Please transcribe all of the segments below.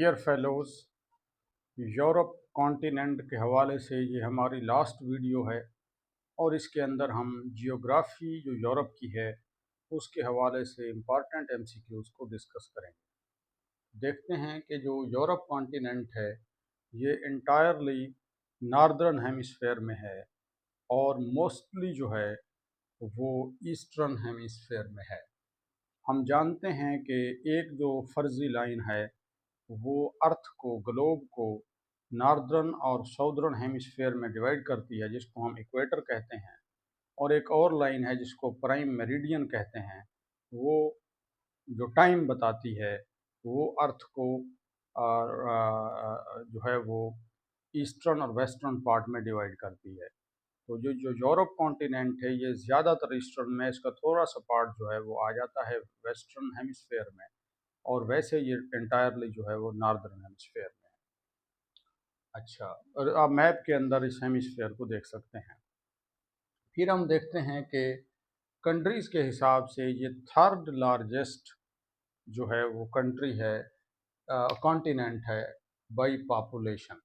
Dear fellows, Europe continent के हवाले से ये हमारी लास्ट वीडियो है और इसके अंदर हम जियोग्राफ़ी जो यूरोप की है उसके हवाले से इम्पॉर्टेंट एमसीक्यूज़ को डिस्कस करेंगे। देखते हैं कि जो यूरोप कॉन्टिनेंट है ये इंटायरली नॉर्दर्न हेमिस्फेयर में है और मोस्टली जो है वो ईस्टर्न हेमिस्फेयर में है। हम जानते हैं कि एक जो फ़र्ज़ी लाइन है वो अर्थ को, ग्लोब को नॉर्दर्न और साउदर्न हेमिस्फेयर में डिवाइड करती है, जिसको हम इक्वेटर कहते हैं। और एक और लाइन है जिसको प्राइम मेरिडियन कहते हैं, वो जो टाइम बताती है वो अर्थ को जो है वो ईस्टर्न और वेस्टर्न पार्ट में डिवाइड करती है। तो जो जो यूरोप कॉन्टिनेंट है ये ज़्यादातर ईस्टर्न में, इसका थोड़ा सा पार्ट जो है वो आ जाता है वेस्टर्न हेमिस्फेयर में, और वैसे ये इंटायरली जो है वो नॉर्दर्न हेमिस्फेयर में है। अच्छा, और आप मैप के अंदर इस हेमिस्फेयर को देख सकते हैं। फिर हम देखते हैं कि कंट्रीज़ के हिसाब से ये थर्ड लार्जेस्ट जो है वो कंट्री है, कॉन्टिनेंट है बाई पॉपुलेशन।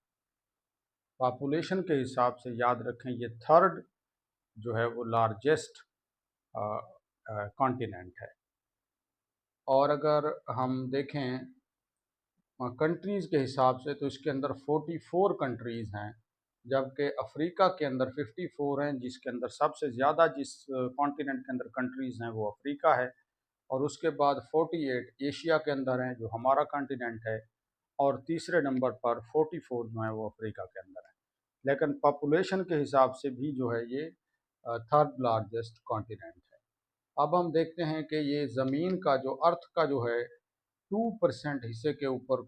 पॉपुलेशन के हिसाब से याद रखें ये थर्ड जो है वो लार्जेस्ट कॉन्टिनेंट है। और अगर हम देखें कंट्रीज़ के हिसाब से तो इसके अंदर 44 कंट्रीज़ हैं, जबकि अफ्रीका के अंदर 54 हैं, जिसके अंदर सबसे ज़्यादा जिस कॉन्टिनेंट के अंदर कंट्रीज़ हैं वो अफ्रीका है। और उसके बाद 48 एशिया के अंदर हैं जो हमारा कॉन्टिनेंट है, और तीसरे नंबर पर 44 जो है वो अफ्रीका के अंदर है। लेकिन पॉपुलेशन के हिसाब से भी जो है ये थर्ड लार्जेस्ट कॉन्टिनेंट है। अब हम देखते हैं कि ये ज़मीन का जो अर्थ का जो है 2% हिस्से के ऊपर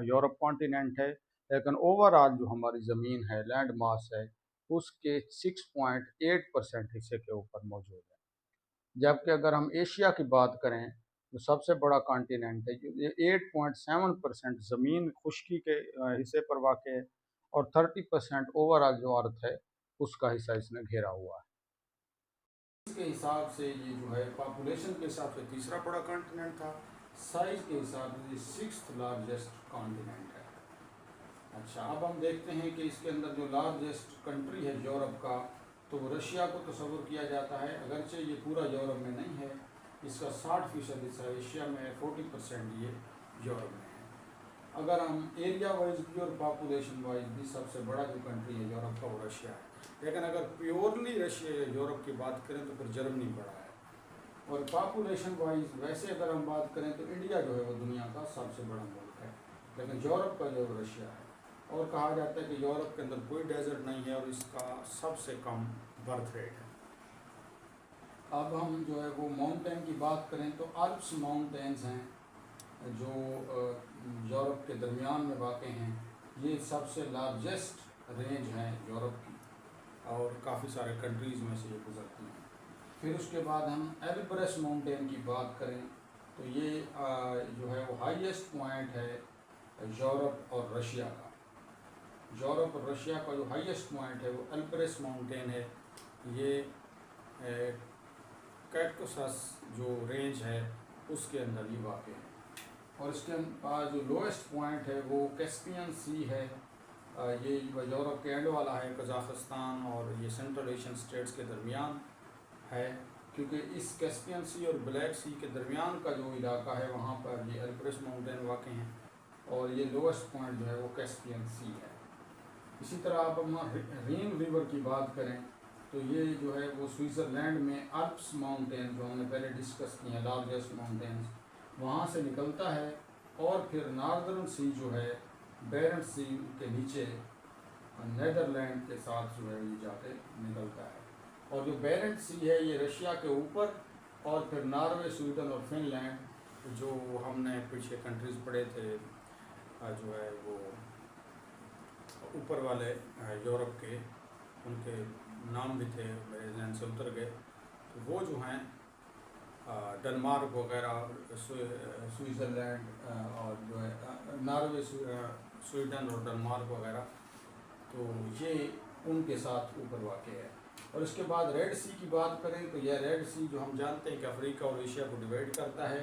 यूरोप कॉन्टिनेंट है, लेकिन ओवरऑल जो हमारी ज़मीन है, लैंड मास है, उसके 6.8% हिस्से के ऊपर मौजूद है। जबकि अगर हम एशिया की बात करें तो सबसे बड़ा कॉन्टिनेंट है, ये 8.7% ज़मीन खुश्की के हिस्से पर वाक़ है, और 30% ओवरऑल जो अर्थ है उसका हिस्सा इसने घेरा हुआ है। इसके हिसाब से ये जो है पॉपुलेशन के हिसाब से तीसरा बड़ा कॉन्टिनेंट था, साइज के हिसाब से ये 6th लार्जेस्ट कॉन्टिनेंट है। अच्छा, अब हम देखते हैं कि इसके अंदर जो लार्जेस्ट कंट्री है यूरोप का, तो रशिया को तस्वुर किया जाता है, अगरचे ये पूरा यूरोप में नहीं है, इसका 60% हिस्सा एशिया में है, 40% ये यूरोप में है। अगर हम एरिया वाइज भी और पॉपुलेशन वाइज भी सबसे बड़ा जो कंट्री है यूरोप का वो रशिया है। लेकिन अगर प्योरली रशिया यूरोप की बात करें तो फिर जर्मनी बड़ा है। और पॉपुलेशन वाइज वैसे अगर हम बात करें तो इंडिया जो है वो दुनिया का सबसे बड़ा मुल्क है, लेकिन यूरोप का जो रशिया है। और कहा जाता है कि यूरोप के अंदर कोई डेजर्ट नहीं है और इसका सबसे कम बर्थ रेट है। अब हम जो है वो माउंटेन की बात करें तो आल्प्स माउंटेन्स हैं जो यूरोप के दरमियान में वाक़ हैं। ये सबसे लार्जेस्ट रेंज हैं यूरोप की, और काफ़ी सारे कंट्रीज़ में से ये गुजरती हैं। फिर उसके बाद हम एल्ब्रस माउंटेन की बात करें तो ये जो है वो हाईएस्ट पॉइंट है यूरोप और रशिया का। यूरोप और रशिया का जो हाईएस्ट पॉइंट है वो एल्ब्रस माउंटेन है। ये कैक्टोसस जो रेंज है उसके अंदर ये वाक़ है। और इसके पास जो लोएस्ट पॉइंट है वो कैस्पियन सी है। ये यूरोप के एंड वाला है, कज़ाकिस्तान और ये सेंट्रल एशियन स्टेट्स के दरमियान है, क्योंकि इस कैस्पियन सी और ब्लैक सी के दरमियान का जो इलाका है वहाँ पर ये एल्ब्रस माउंटेन वाक़ हैं, और ये लोएस्ट पॉइंट जो है वो कैस्पियन सी है। इसी तरह आप हम रीन रिवर की बात करें तो ये जो है वो स्विट्ज़रलैंड में आल्प्स माउंटेन जो हमने पहले डिस्कस किए हैं, लार्जेस्ट माउंटेन्स, वहाँ से निकलता है, और फिर नॉर्दर्न सी जो है बेरेंट्स सी के नीचे नीदरलैंड के साथ जो है ये जाके निकलता है। और जो बेरेंट्स सी है ये रशिया के ऊपर, और फिर नॉर्वे, स्वीडन और फिनलैंड जो हमने पीछे कंट्रीज़ पढ़े थे जो है वो ऊपर वाले यूरोप के, उनके नाम भी थे मेरे जहन से उतर गए, तो वो जो हैं डेनमार्क वगैरह, स्विट्ज़रलैंड और जो है नॉर्वे, स्वीडन और डेनमार्क वगैरह, तो ये उनके साथ ऊपर वाक़ है। और इसके बाद रेड सी की बात करें तो यह रेड सी जो हम जानते हैं कि अफ्रीका और एशिया को डिवाइड करता है,